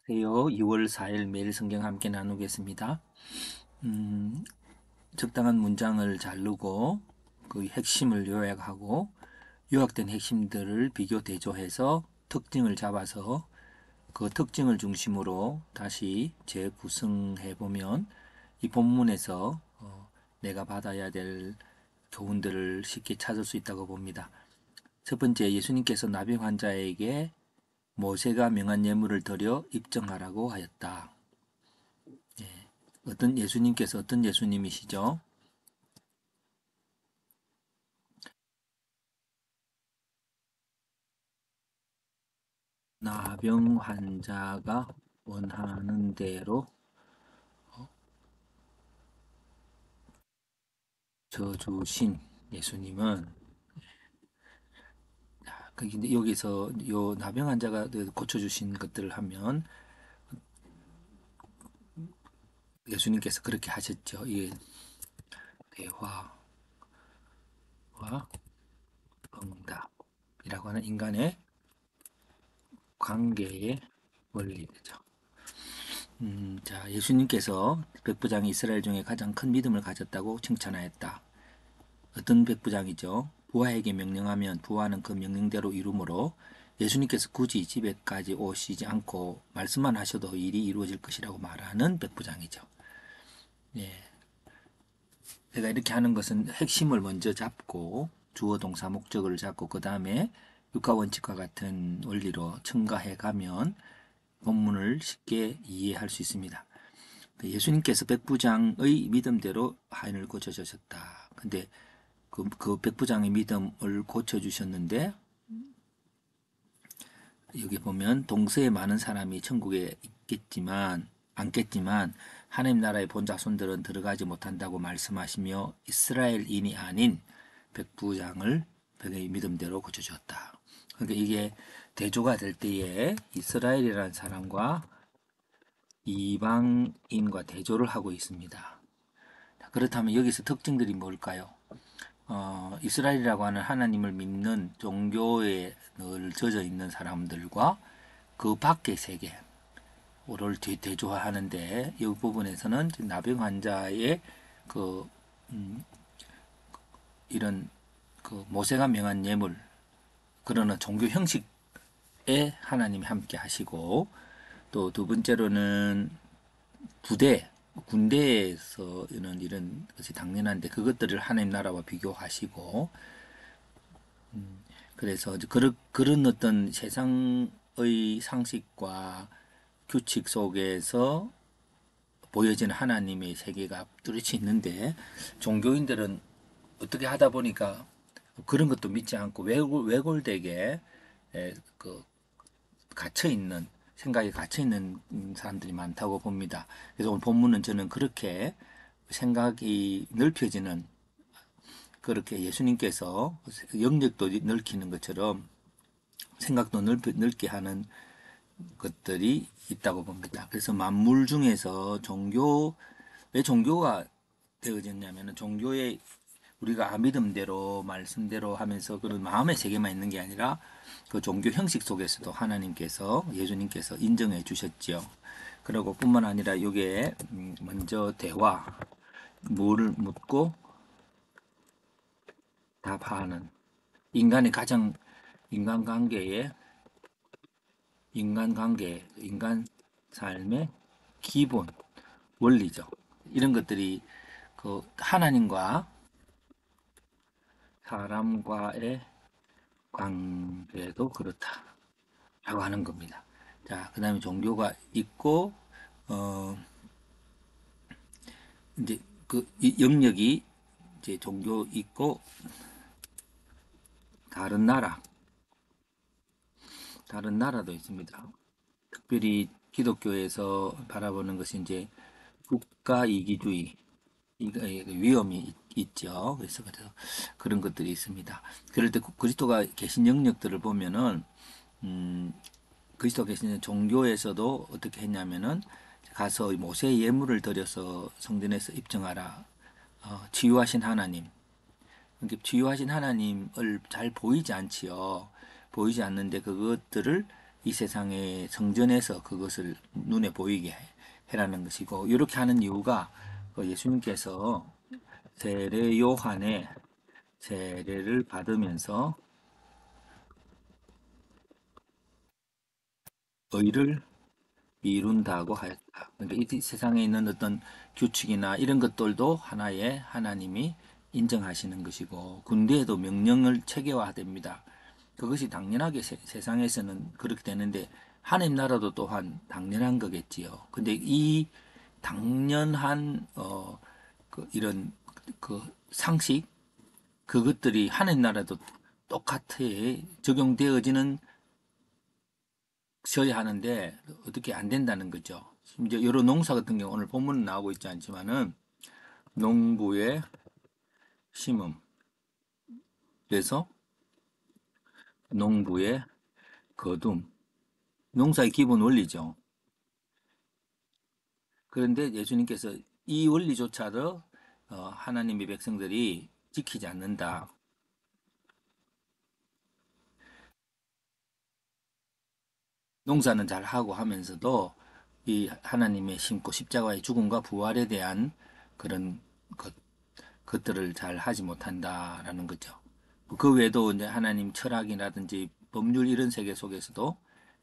안녕하세요. 2월 4일 매일 성경 함께 나누겠습니다. 음, 적당한 문장을 자르고 그 핵심을 요약하고 요약된 핵심들을 비교 대조해서 특징을 잡아서 그 특징을 중심으로 다시 재구성해 보면 이 본문에서 내가 받아야 될 교훈들을 쉽게 찾을 수 있다고 봅니다. 첫 번째, 예수님께서 나병 환자에게 모세가 명한 예물을 드려 입증하라고 하였다. 어떤 예수님께서 어떤 예수님이시죠? 나병 환자가 원하는 대로 져주신 예수님은 근데 여기서 요 나병 환자가 고쳐주신 것들을 하면 예수님께서 그렇게 하셨죠. 이 대화와 응답이라고 하는 인간의 관계의 원리죠. 자, 예수님께서 백부장이 이스라엘 중에 가장 큰 믿음을 가졌다고 칭찬하였다. 어떤 백부장이죠? 부하에게 명령하면 부하는 그 명령대로 이루므로 예수님께서 굳이 집에까지 오시지 않고 말씀만 하셔도 일이 이루어질 것이라고 말하는 백부장이죠. 예. 제가 이렇게 하는 것은 핵심을 먼저 잡고 주어 동사 목적어를 잡고 그 다음에 육가원칙과 같은 원리로 첨가해 가면 본문을 쉽게 이해할 수 있습니다. 예수님께서 백부장의 믿음대로 하인을 고쳐주셨다. 근데 그 백부장의 믿음을 고쳐주셨는데 여기 보면 동서에 많은 사람이 천국에 있겠지만 않겠지만 하나님 나라의 본 자손들은 들어가지 못한다고 말씀하시며 이스라엘인이 아닌 백부장을 백의 믿음대로 고쳐주었다. 그러니까 이게 대조가 될 때에 이스라엘이라는 사람과 이방인과 대조를 하고 있습니다. 그렇다면 여기서 특징들이 뭘까요? 이스라엘이라고 하는 하나님을 믿는 종교에 늘 젖어 있는 사람들과 그 밖의 세계를 대조하는데 이 부분에서는 나병 환자의 그 이런 그 모세가 명한 예물 그러나 종교 형식에 하나님이 함께 하시고 또 두 번째로는 군대에서 이런 것이 당연한데 그것들을 하나님 나라와 비교하시고 그래서 그런 어떤 세상의 상식과 규칙 속에서 보여지는 하나님의 세계가 뚜렷이 있는데 종교인들은 어떻게 하다 보니까 그런 것도 믿지 않고 왜골되게 그 갇혀 있는 생각에 갇혀 있는 사람들이 많다고 봅니다. 그래서 오늘 본문은 저는 그렇게 생각이 넓혀지는 그렇게 예수님께서 영역도 넓히는 것처럼 생각도 넓게 하는 것들이 있다고 봅니다. 그래서 만물 중에서 왜 종교가 되어졌냐면은 종교에 우리가 믿음대로 말씀대로 하면서 그런 마음의 세계만 있는 게 아니라 그 종교 형식 속에서도 하나님께서 예수님께서 인정해 주셨지요. 그리고 뿐만 아니라 이게 먼저 대화 뭐를 묻고 답하는 인간의 가장 인간관계의 인간 삶의 기본 원리죠. 이런 것들이 그 하나님과 사람과의 관계도 그렇다라고 하는 겁니다. 자, 그다음에 종교가 있고 이제 그 영역이 이제 종교 있고 다른 나라도 있습니다. 특별히 기독교에서 바라보는 것이 이제 국가 이기주의 위험이 있죠. 그래서 그런 것들이 있습니다. 그럴 때 그리스도가 계신 영역들을 보면은 그리스도 계신 종교에서도 어떻게 했냐면은 가서 모세 예물을 드려서 성전에서 입증하라. 치유하신 하나님. 그러니까 치유하신 하나님을 잘 보이지 않지요. 보이지 않는데 그것들을 이 세상의 성전에서 그것을 눈에 보이게 해라는 것이고, 이렇게 하는 이유가 예수님께서 세례 요한의 세례를 받으면서 의를 이룬다고 하였다. 그러니까 이 세상에 있는 어떤 규칙이나 이런 것들도 하나의 하나님이 인정하시는 것이고, 군대에도 명령을 체계화됩니다. 그것이 당연하게 세상에서는 그렇게 되는데, 하나님 나라도 또한 당연한 거겠지요. 근데 이 당연한 이런 그 상식, 그것들이 하나님 나라도 똑같이 적용되어지는 셔야 하는데 어떻게 안 된다는 거죠. 심지어 여러 농사 같은 경우 오늘 본문은 나오고 있지 않지만은 농부의 심음, 그래서 농부의 거둠, 농사의 기본 원리죠. 그런데 예수님께서 이 원리조차도 하나님의 백성들이 지키지 않는다. 농사는 잘 하고 하면서도 이 하나님의 심고 십자가의 죽음과 부활에 대한 그런 것들을 잘 하지 못한다라는 거죠. 그 외에도 이제 하나님 철학이라든지 법률 이런 세계 속에서도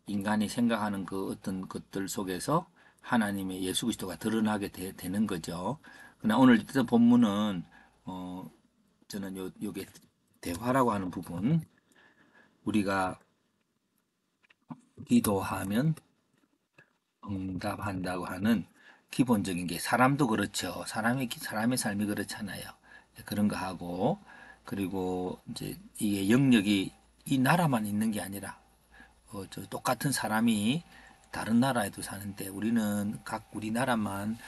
인간이 생각하는 그 어떤 것들 속에서 하나님의 예수 그리스도가 드러나게 되는 거죠. 그러나 오늘 일단 본문은 저는 요게 대화라고 하는 부분, 우리가 기도하면 응답한다고 하는 기본적인 게, 사람도 그렇죠. 사람의 삶이 그렇잖아요. 그런 거 하고, 그리고 이제 이게 영역이 이 나라만 있는 게 아니라 저 똑같은 사람이 다른 나라에도 사는데 우리는 각 우리 나라만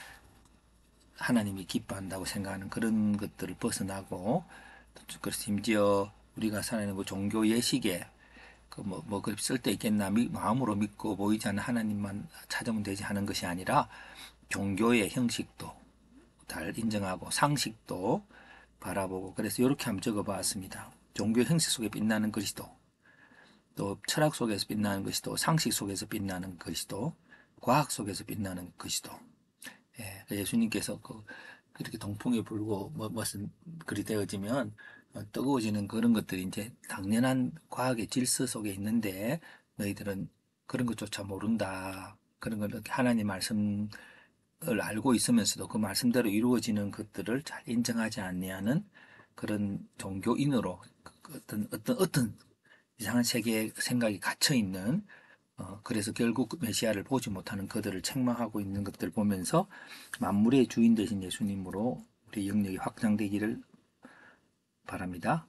하나님이 기뻐한다고 생각하는 그런 것들을 벗어나고, 그래서 심지어 우리가 살아있는 그 종교 예식에 그렇게 쓸데 있겠나, 마음으로 믿고 보이지 않는 하나님만 찾으면 되지 하는 것이 아니라 종교의 형식도 잘 인정하고 상식도 바라보고, 그래서 이렇게 한번 적어봤습니다. 종교 형식 속에 빛나는 그리스도, 또 철학 속에서 빛나는 그리스도, 상식 속에서 빛나는 그리스도, 과학 속에서 빛나는 그리스도. 예수님께서 그렇게 동풍이 불고 무슨 그리 되어지면 뜨거워지는 그런 것들이 이제 당연한 과학의 질서 속에 있는데, 너희들은 그런 것조차 모른다. 그런 걸 하나님 말씀을 알고 있으면서도 그 말씀대로 이루어지는 것들을 잘 인정하지 않냐는 그런 종교인으로 어떤 이상한 세계의 생각이 갇혀 있는, 그래서 결국 메시아를 보지 못하는 그들을 책망하고 있는 것들 보면서 만물의 주인 되신 예수님으로 우리 영역이 확장되기를 바랍니다.